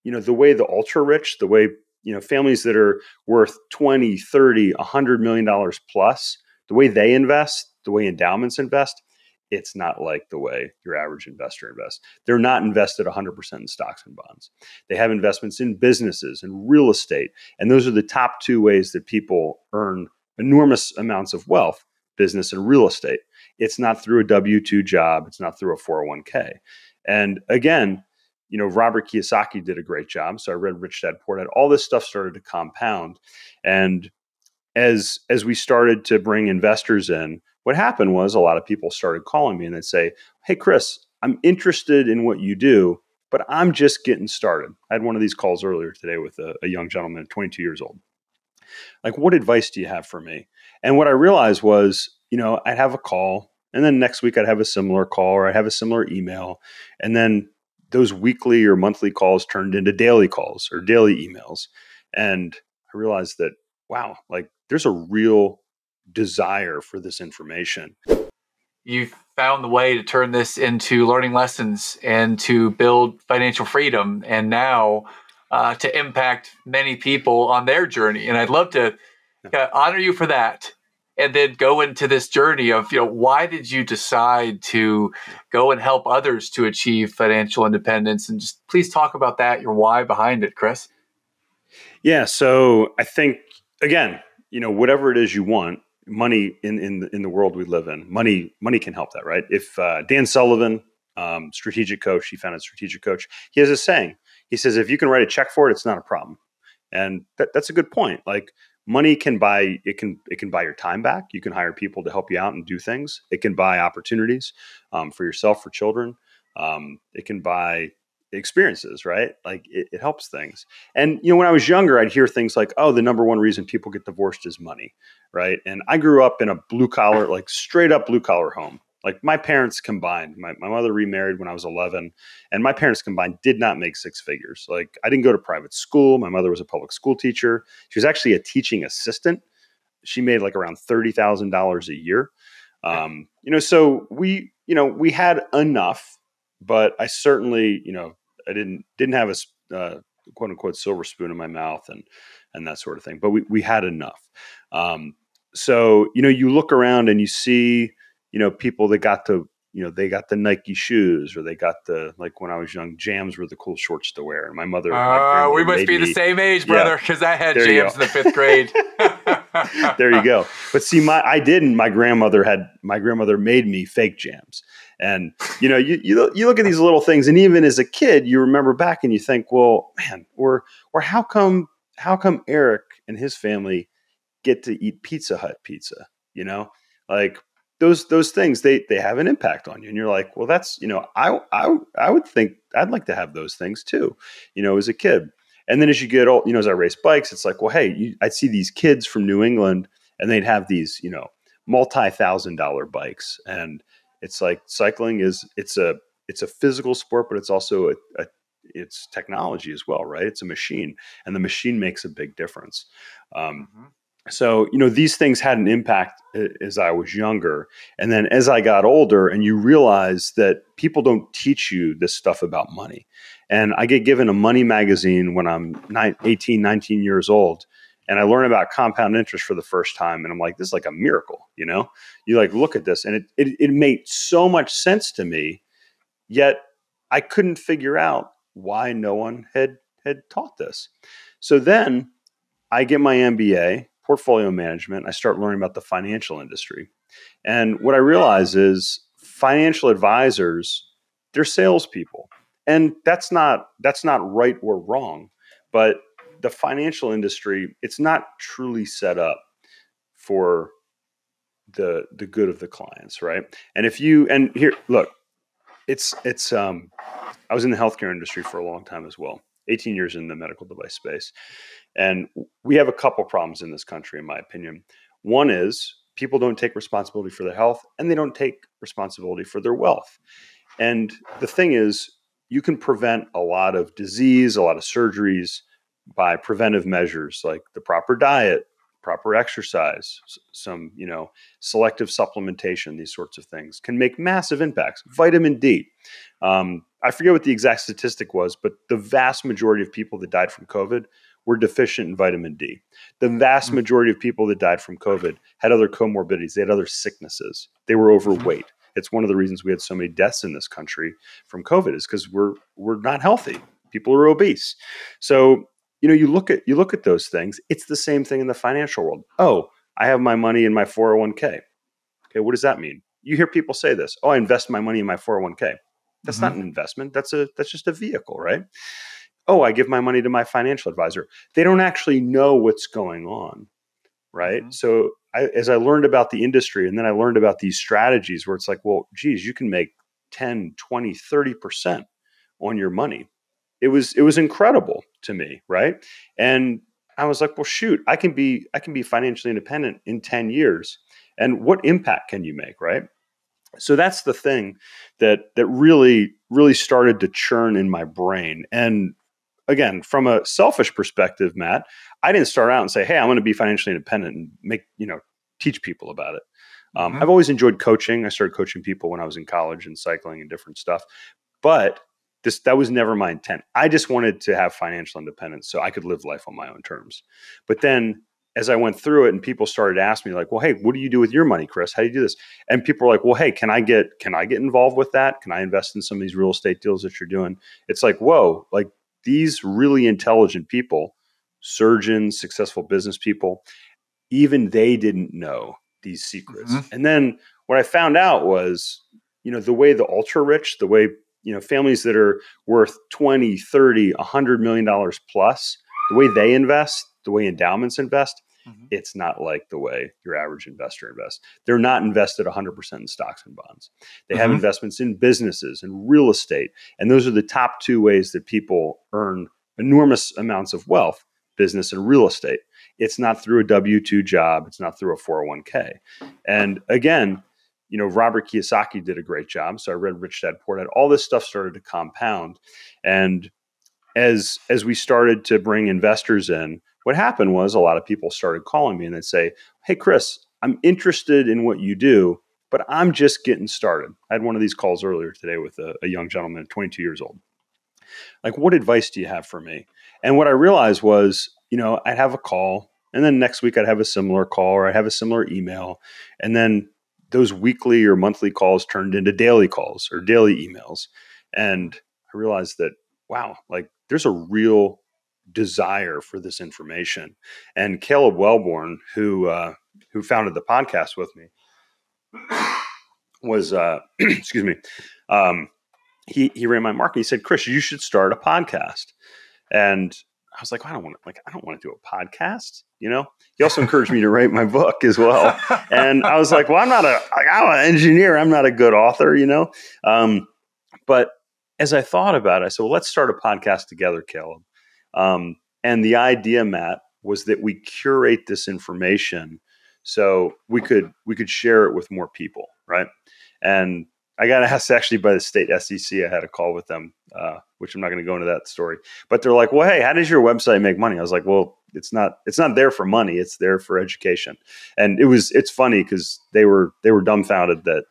the way the ultra rich, the way, families that are worth 20, 30, $100 million plus, the way they invest, the way endowments invest, it's not like the way your average investor invests. They're not invested 100% in stocks and bonds. They have investments in businesses and real estate. And those are the top two ways that people earn enormous amounts of wealth: business and real estate. It's not through a W-2 job. It's not through a 401k. And again, Robert Kiyosaki did a great job. So I read Rich Dad Poor Dad. All this stuff started to compound. And as we started to bring investors in, what happened was a lot of people started calling me and they'd say, "Hey, Chris, I'm interested in what you do, but I'm just getting started." I had one of these calls earlier today with a young gentleman, 22 years old. Like, what advice do you have for me? And what I realized was, I'd have a call, and then next week I'd have a similar call, or I'd have a similar email. And then those weekly or monthly calls turned into daily calls or daily emails. And I realized that, wow, like there's a real desire for this information. You found the way to turn this into learning lessons and to build financial freedom, and now to impact many people on their journey. And I'd love to honor you for that, and then go into this journey of, why did you decide to go and help others to achieve financial independence? And just please talk about that, your why behind it, Chris. Yeah. So I think, again, whatever it is you want, money in the world we live in, money can help that, right? If Dan Sullivan, strategic coach, he founded Strategic Coach, he has a saying. He says, if you can write a check for it, it's not a problem. And that's a good point. Like, money can buy, it can buy your time back. You can hire people to help you out and do things. It can buy opportunities for yourself, for children. It can buy experiences, right? Like it helps things. And, when I was younger, I'd hear things like, oh, the number one reason people get divorced is money, right? And I grew up in a blue collar, like straight up blue collar home. Like my parents combined, my mother remarried when I was 11, and my parents combined did not make six figures. Like I didn't go to private school. My mother was a public school teacher. She was actually a teaching assistant. She made like around $30,000 a year. So we had enough, but I certainly, I didn't have a quote unquote silver spoon in my mouth and that sort of thing, but we had enough. So, you look around and you see, people that got they got the Nike shoes, or they got like when I was young, Jams were the cool shorts to wear. And my mother, we must be the same age, brother, because I had Jams in the fifth grade. There you go. But see, I didn't. My grandmother made me fake Jams. And, you look at these little things, and even as a kid, you remember back and you think, well, man, or how come Eric and his family get to eat Pizza Hut pizza? Like those things, they have an impact on you. And you're like, well, that's, I would think I'd like to have those things too, as a kid. And then as you get old, as I race bikes, it's like, well, hey, I'd see these kids from New England and they'd have these, multi-$1,000 bikes. And it's like cycling it's a physical sport, but it's also it's technology as well, right? It's a machine, and the machine makes a big difference. So, these things had an impact as I was younger. And then as I got older, and you realize that people don't teach you this stuff about money. And I get given a money magazine when I'm 18, 19 years old. And I learn about compound interest for the first time. And I'm like, this is like a miracle, You like look at this, and it made so much sense to me. Yet I couldn't figure out why no one had taught this. So then I get my MBA, portfolio management. I start learning about the financial industry. And what I realize is financial advisors, they're salespeople. And that's not right or wrong, but the financial industry, it's not truly set up for the good of the clients, right? And here, look, it's I was in the healthcare industry for a long time as well, 18 years in the medical device space. And we have a couple problems in this country, in my opinion. One is people don't take responsibility for their health, and they don't take responsibility for their wealth. And the thing is, you can prevent a lot of disease, a lot of surgeries by preventive measures like the proper diet, proper exercise, some, selective supplementation. These sorts of things can make massive impacts. Vitamin D. I forget what the exact statistic was, but the vast majority of people that died from COVID were deficient in vitamin D. The vast majority of people that died from COVID had other comorbidities. They had other sicknesses. They were overweight. It's one of the reasons we had so many deaths in this country from COVID is because we're not healthy. People are obese. So, you look at those things. It's the same thing in the financial world. Oh, I have my money in my 401k. Okay, what does that mean? You hear people say this. Oh, I invest my money in my 401k. That's not an investment. That's just a vehicle, right? Oh, I give my money to my financial advisor. They don't actually know what's going on, right? So as I learned about the industry and then I learned about these strategies where it's like, well, geez, you can make 10, 20, 30% on your money. It was incredible to me, right? And I was like, well, shoot, I can be financially independent in 10 years. And what impact can you make, right? So that's the thing that really, really started to churn in my brain. And again, from a selfish perspective, Matt, I didn't start out and say, hey, I'm going to be financially independent and teach people about it. I've always enjoyed coaching. I started coaching people when I was in college and cycling and different stuff. But that was never my intent. I just wanted to have financial independence so I could live life on my own terms. But then as I went through it and people started asking me like, well, hey, what do you do with your money, Chris? How do you do this? And people were like, well, hey, can I get involved with that? Can I invest in some of these real estate deals that you're doing? It's like, whoa, like these really intelligent people, surgeons, successful business people, even they didn't know these secrets. And then what I found out was, the way the ultra rich, the way, families that are worth 20, 30, $100 million plus, the way they invest, the way endowments invest, it's not like the way your average investor invests. They're not invested 100% in stocks and bonds. They have investments in businesses and real estate. And those are the top two ways that people earn enormous amounts of wealth, business and real estate. It's not through a W-2 job. It's not through a 401k. And again, Robert Kiyosaki did a great job. So I read Rich Dad Poor Dad. All this stuff started to compound. And as we started to bring investors in, what happened was a lot of people started calling me and they'd say, hey, Chris, I'm interested in what you do, but I'm just getting started. I had one of these calls earlier today with a young gentleman, 22 years old. Like, what advice do you have for me? And what I realized was, I'd have a call and then next week I'd have a similar call or I'd have a similar email. And then those weekly or monthly calls turned into daily calls or daily emails. And I realized that, wow, like there's a real desire for this information. And Caleb Wellborn, who founded the podcast with me, was excuse me. He ran my marketing. He said, Chris, you should start a podcast. And I was like, I don't want to do a podcast. He also encouraged me to write my book as well. And I was like, well, I'm an engineer. I'm not a good author, but as I thought about it, I said, well, let's start a podcast together, Caleb. And the idea, Matt, was that we curate this information so we could share it with more people, right? And I got asked actually by the state SEC. I had a call with them, which I'm not going to go into that story. But they're like, well, hey, how does your website make money? I was like, well, it's not there for money. It's there for education. And it's funny because they were dumbfounded that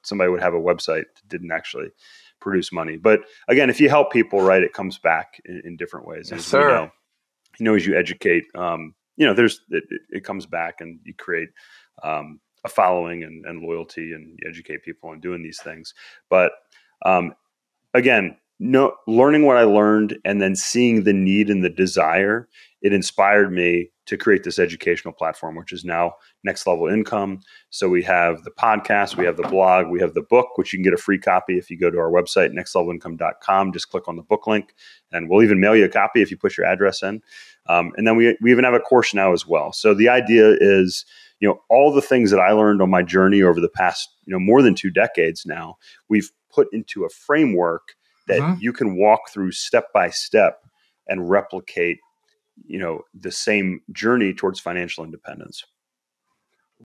somebody would have a website that didn't actually produce money. But again, if you help people, right, it comes back in different ways. Yes, sir. As you educate, it comes back and you create a following and loyalty, and you educate people on doing these things. But again, learning what I learned and then seeing the need and the desire, it inspired me to create this educational platform, which is now Next Level Income. So we have the podcast, we have the blog, we have the book, which you can get a free copy if you go to our website, nextlevelincome.com. Just click on the book link, and we'll even mail you a copy if you put your address in. And then we even have a course now as well. So the idea is, all the things that I learned on my journey over the past, more than 2 decades now, we've put into a framework that you can walk through step by step and replicate, the same journey towards financial independence.